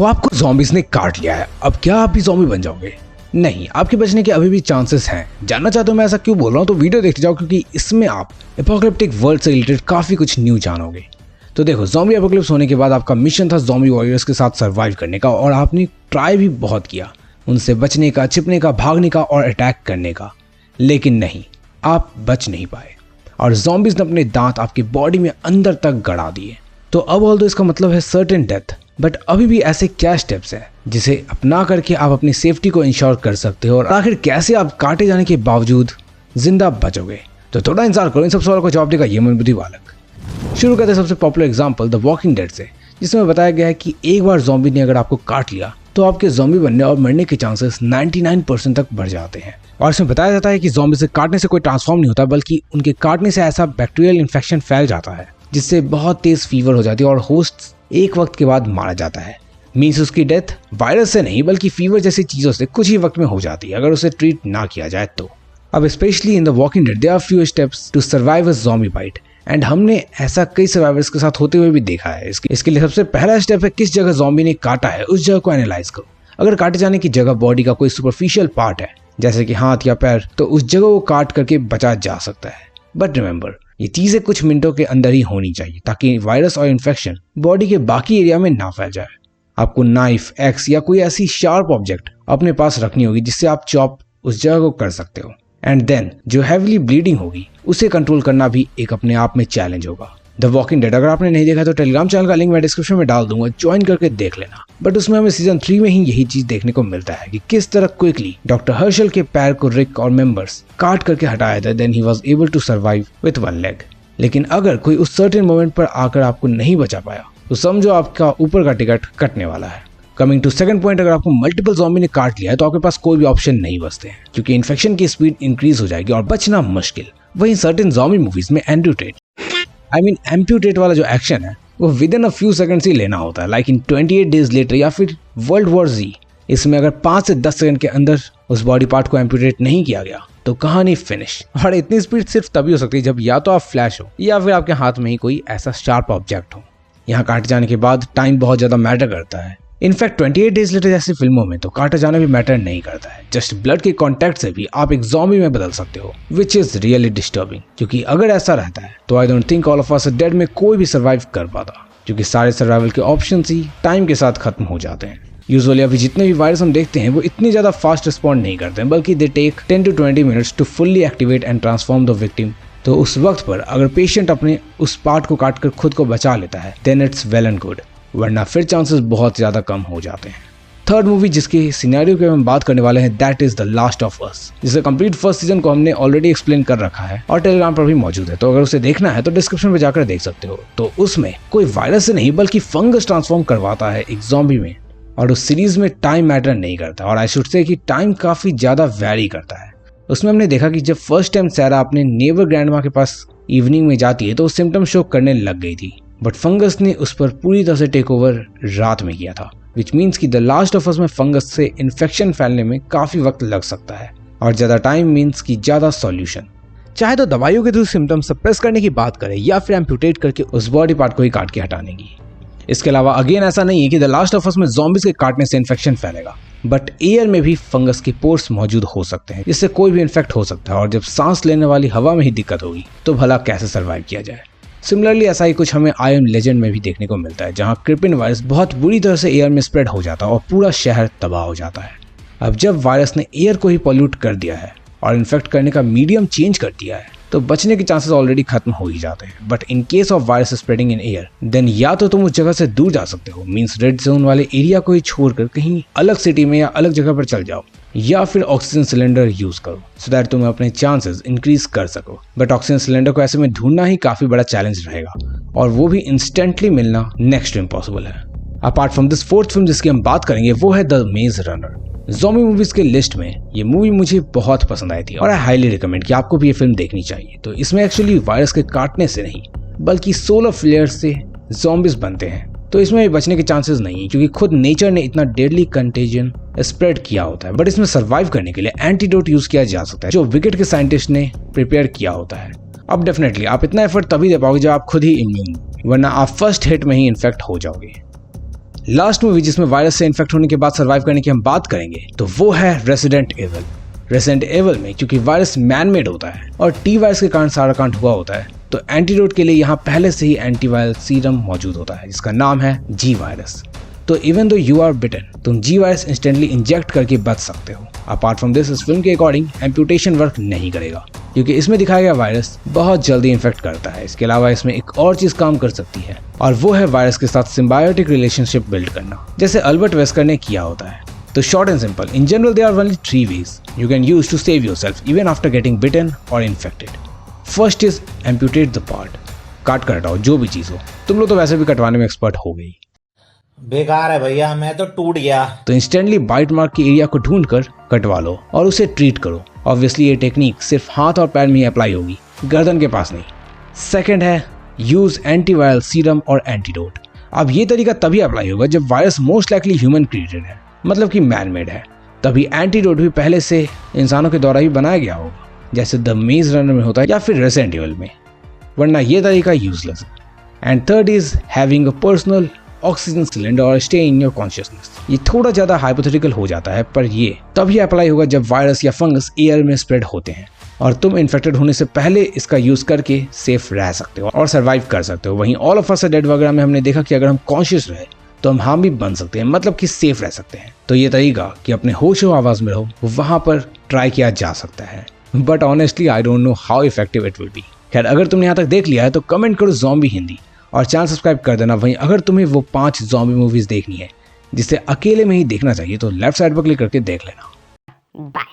तो आपको ज़ॉम्बीज़ ने काट लिया है, अब क्या आप भी ज़ॉम्बी बन जाओगे? नहीं, आपके बचने के अभी भी चांसेस हैं। जानना चाहते हो मैं ऐसा क्यों बोल रहा हूँ? तो वीडियो देखते जाओ, क्योंकि इसमें आप एपोकलिप्टिक वर्ल्ड से रिलेटेड काफ़ी कुछ न्यू जानोगे। तो देखो, ज़ॉम्बी एपोकलिप्स होने के बाद आपका मिशन था ज़ॉम्बी वॉरियर्स के साथ सर्वाइव करने का, और आपने ट्राई भी बहुत किया उनसे बचने का, छिपने का, भागने का और अटैक करने का, लेकिन नहीं, आप बच नहीं पाए और ज़ॉम्बीज़ ने अपने दांत आपकी बॉडी में अंदर तक गड़ा दिए। तो अब ऑल्दो इसका मतलब है सर्टेन डेथ, बट अभी भी ऐसे क्या स्टेप्स हैं जिसे अपना करके आप अपनी सेफ्टी को इंश्योर कर सकते हो, और आखिर कैसे आप काटे जाने के बावजूद जिंदा बचोगे? तो थोड़ा इंतजार करो, इन सब सवालों का जवाब देगा ये मन बुद्धि बालक। शुरू करते हैं सबसे popular example the Walking dead से, जिसमें बताया गया है कि एक बार ज़ॉम्बी ने अगर आपको काट लिया तो आपके ज़ॉम्बी बनने और मरने के चांसेस 99% तक बढ़ जाते हैं। और इसमें बताया जाता है कि ज़ॉम्बी से काटने से कोई ट्रांसफॉर्म नहीं होता, बल्कि उनके काटने से ऐसा बैक्टीरियल इन्फेक्शन फैल जाता है जिससे बहुत तेज फीवर हो जाती है और होस्ट एक वक्त के बाद मारा जाता है। मीन्स उसकी डेथ वायरस से नहीं बल्कि फीवर जैसी चीज़ों से कुछ ही वक्त में हो जाती है अगर उसे ट्रीट ना किया जाए तो। अब specially in the Walking Dead there are few steps to survive a zombie bite, and हमने ऐसा कई सर्वाइवर्स के साथ होते हुए भी देखा है। इसके लिए सबसे पहला स्टेप है किस जगह ज़ॉम्बी ने काटा है उस जगह को एनालाइज करो। अगर काटे जाने की जगह बॉडी का कोई सुपरफिशियल पार्ट है जैसे कि हाथ या पैर, तो उस जगह को काट करके बचा जा सकता है। बट रिमेंबर, ये चीज़ें कुछ मिनटों के अंदर ही होनी चाहिए ताकि वायरस और इन्फेक्शन बॉडी के बाकी एरिया में ना फैल जाए। आपको नाइफ, एक्स या कोई ऐसी शार्प ऑब्जेक्ट अपने पास रखनी होगी जिससे आप चॉप उस जगह को कर सकते हो। एंड देन जो हैवीली ब्लीडिंग होगी उसे कंट्रोल करना भी एक अपने आप में चैलेंज होगा। द वॉकिंग डेड अगर आपने नहीं देखा तो टेलीग्राम चैनल का लिंक मैं डिस्क्रिप्शन में डाल दूंगा, ज्वाइन करके देख लेना। बट उसमें हमें सीजन 3 में ही यही चीज देखने को मिलता है कि किस तरह क्विकली डॉक्टर हर्शल के पैर को रिक और मेंबर्स काट करके हटाया था, then he was able to survive with one leg. लेकिन अगर कोई उस सर्टेन मोमेंट पर आकर आपको नहीं बचा पाया तो समझो आपका ऊपर का टिकट कटने वाला है। कमिंग टू सेकंड पॉइंट, अगर आपको मल्टीपल ज़ॉम्बी ने काट लिया है तो आपके पास कोई भी ऑप्शन नहीं बचते हैं, क्योंकि इन्फेक्शन की स्पीड इंक्रीज हो जाएगी और बचना मुश्किल। वहीं सर्टेन ज़ॉम्बी मूवीज में एम्प्यूटेट वाला जो एक्शन है वो within a few seconds ही लेना होता है, लाइक इन 28 डेज लेटर या फिर वर्ल्ड वॉर Z। इसमें अगर 5 से 10 सेकंड के अंदर उस बॉडी पार्ट को एम्प्यूटेट नहीं किया गया तो कहानी फिनिश। और इतनी स्पीड सिर्फ तभी हो सकती है जब या तो आप फ्लैश हो या फिर आपके हाथ में ही कोई ऐसा शार्प ऑब्जेक्ट हो। यहाँ काटे जाने के बाद टाइम बहुत ज्यादा मैटर करता है। इनफैक्ट 28 डेज लेटर जैसी फिल्मों में तो काटा जाना भी मैटर नहीं करता है, जस्ट ब्लड के कांटेक्ट से भी आप एक ज़ॉम्बी में बदल सकते हो, विच इज रियली डिस्टर्बिंग। क्योंकि अगर ऐसा रहता है तो I don't think all of us are dead में कोई भी सर्वाइव कर पाता, क्योंकि सारे सर्वाइवल के ऑप्शन ही टाइम के साथ खत्म हो जाते हैं। यूजुअली अभी जितने भी वायरस हम देखते हैं वो इतनी ज्यादा फास्ट रिस्पॉन्ड नहीं करते हैं, बल्कि they take 10 to 20 minutes to fully activate and transform the victim. तो उस वक्त पर अगर पेशेंट अपने उस पार्ट को काटकर खुद को बचा लेता है then it's well and good, वरना फिर चांसेस बहुत ज्यादा कम हो जाते हैं। थर्ड मूवी जिसके सिनेरियो के हम बात करने वाले हैं that is the last of us, जिसका कंप्लीट फर्स्ट सीजन को हमने ऑलरेडी एक्सप्लेन कर रखा है और टेलीग्राम पर भी मौजूद है, तो अगर उसे देखना है तो डिस्क्रिप्शन में जाकर देख सकते हो। तो उसमें कोई वायरस से नहीं बल्कि फंगस ट्रांसफॉर्म करवाता है एक ज़ॉम्बी में, और उस सीरीज में टाइम मैटर नहीं करता, और आई शुड से कि टाइम काफी ज्यादा वैरी करता है। उसमें हमने देखा कि जब फर्स्ट टाइम सैरा अपने नेबर ग्रैंडमा के पास इवनिंग में जाती है तो वो सिम्टम शो करने लग गई थी, बट फंगस ने उस पर पूरी तरह से टेक ओवर रात में किया था, विच मीन्स कि द लास्ट ऑफ अस में फंगस से इन्फेक्शन फैलने में काफी वक्त लग सकता है, और ज्यादा टाइम मीन्स कि ज्यादा सॉल्यूशन। चाहे तो दवाइयों के थ्रू सिम्टम सप्रेस करने की बात करें या फिर एम्प्यूटेट करके उस बॉडी पार्ट को ही काट के हटाने की। इसके अलावा अगेन ऐसा नहीं है कि द लास्ट ऑफ अस में ज़ॉम्बीज के काटने से इन्फेक्शन फैलेगा, बट एयर में भी फंगस के पोर्स मौजूद हो सकते हैं जिससे कोई भी इन्फेक्ट हो सकता है, और जब सांस लेने वाली हवा में ही दिक्कत होगी तो भला कैसे सर्वाइव किया जाए। सिमिलरली ऐसा ही कुछ हमें आई एम लेजेंड में भी देखने को मिलता है, जहां क्रिपिन वायरस बहुत बुरी तरह से एयर में स्प्रेड हो जाता है और पूरा शहर तबाह हो जाता है। अब जब वायरस ने एयर को ही पॉल्यूट कर दिया है और इन्फेक्ट करने का मीडियम चेंज कर दिया है तो बचने के चांसेस ऑलरेडी खत्म हो ही जाते हैं। But in case of virus spreading in air then या तो तुम उस जगह से दूर जा सकते हो, मींस रेड जोन वाले एरिया को ही छोड़कर कहीं अलग सिटी में या अलग जगह पर चल जाओ, या फिर ऑक्सीजन सिलेंडर यूज करो सो दैट तुम अपने चांसेस इंक्रीज कर सको। बट ऑक्सीजन सिलेंडर को ऐसे में ढूंढना ही काफी बड़ा चैलेंज रहेगा, और वो भी इंस्टेंटली मिलना नेक्स्ट टू इम्पॉसिबल है। Apart from this fourth film जिसकी हम बात करेंगे वो है द मेज रनर। ज़ॉम्बी मूवीज के लिस्ट में ये मूवी मुझे बहुत पसंद आई थी और आई हाईली रिकमेंड कि आपको भी ये फिल्म देखनी चाहिए। तो इसमें एक्चुअली वायरस के काटने से नहीं बल्कि सोलर फ्लेयर्स से ज़ॉम्बीज बनते हैं, तो इसमें बचने के चांसेस नहीं है क्योंकि खुद नेचर ने इतना डेडली कंटेजन स्प्रेड किया होता है। बट इसमें सर्वाइव करने के लिए एंटीडोट यूज किया जा सकता है जो विकेट के साइंटिस्ट ने प्रिपेयर किया होता है। अब डेफिनेटली आप इतना एफर्ट तभी दे पाओगे जब आप खुद ही इम्यून, वरना आप फर्स्ट हिट में ही इन्फेक्ट हो जाओगे। लास्ट मूवी जिसमें वायरस से इन्फेक्ट होने के बाद सर्वाइव करने की हम बात करेंगे तो वो है रेसिडेंट एविल। रेसिडेंट एविल में क्योंकि वायरस मैन मेड होता है और टी वायरस के कारण सारा कांड हुआ होता है, तो एंटीडोट के लिए यहाँ पहले से ही एंटीवायरल सीरम मौजूद होता है जिसका नाम है जी वायरस। तो इवन दो यू आर बिटन, तुम जी वायरस इंस्टेंटली इंजेक्ट करके बच सकते हो। अपार्ट फ्रॉम दिस, इस फिल्म के अकॉर्डिंग एम्प्यूटेशन वर्क नहीं करेगा क्योंकि इसमें दिखाया गया वायरस बहुत जल्दी इन्फेक्ट करता है। इसके अलावा इसमें एक और चीज काम कर सकती है और वो है वायरस के साथ सिम्बायोटिक रिलेशनशिप बिल्ड करना, जैसे अल्बर्ट वेस्कर ने किया होता है। तो short and simple, in general there are only 3 ways you can use to save yourself even after getting bitten or infected. First is amputate the part. काट कर हटाओ जो भी चीज हो। तुम लोग तो वैसे भी कटवाने में एक्सपर्ट हो गई। बेकार है भैया, मैं तो टूट गया। तो इंस्टेंटली बाइट मार्क के एरिया को ढूंढ कर कटवा लो और उसे ट्रीट करो। ऑब्वियसली ये टेक्निक सिर्फ हाथ और पैर में ही अप्लाई होगी, गर्दन के पास नहीं। सेकेंड है यूज एंटीवायरल सीरम और एंटीडोट। अब ये तरीका तभी अप्लाई होगा जब virus most likely human created है, मतलब कि मैन मेड है। तभी एंटीडोट भी पहले से इंसानों के द्वारा ही बनाया गया होगा, जैसे द मेज रनर में होता है या फिर रेसिडेंट एविल में, वरना ये तरीका यूजलेस है। And third is having a personal oxygen cylinder और स्टे इन योर कॉन्शियसनेस। ये थोड़ा ज्यादा हाइपोथेटिकल हो जाता है, पर ये तभी अप्लाई होगा जब वायरस या फंगस एयर में स्प्रेड होते हैं और तुम इन्फेक्टेड होने से पहले इसका यूज करके सेफ रह सकते हो और सर्वाइव कर सकते हो। वहीं ऑल ऑफ अस डेड वगैरह में हमने देखा कि अगर हम कॉन्शियस रहे तो हम हार्म भी बन सकते हैं, मतलब कि सेफ रह सकते हैं। तो ये तरीका कि अपने होश और आवाज में रहो, वहां पर ट्राई किया जा सकता है, but honestly I don't know how effective it will be. खैर, अगर तुमने यहाँ तक देख लिया है तो कमेंट करो ज़ॉम्बी हिंदी और चैनल सब्सक्राइब कर देना। वहीं अगर तुम्हें वो 5 ज़ॉम्बी मूवीज देखनी है जिसे अकेले में ही देखना चाहिए तो लेफ्ट साइड पर क्लिक करके देख लेना। बाय।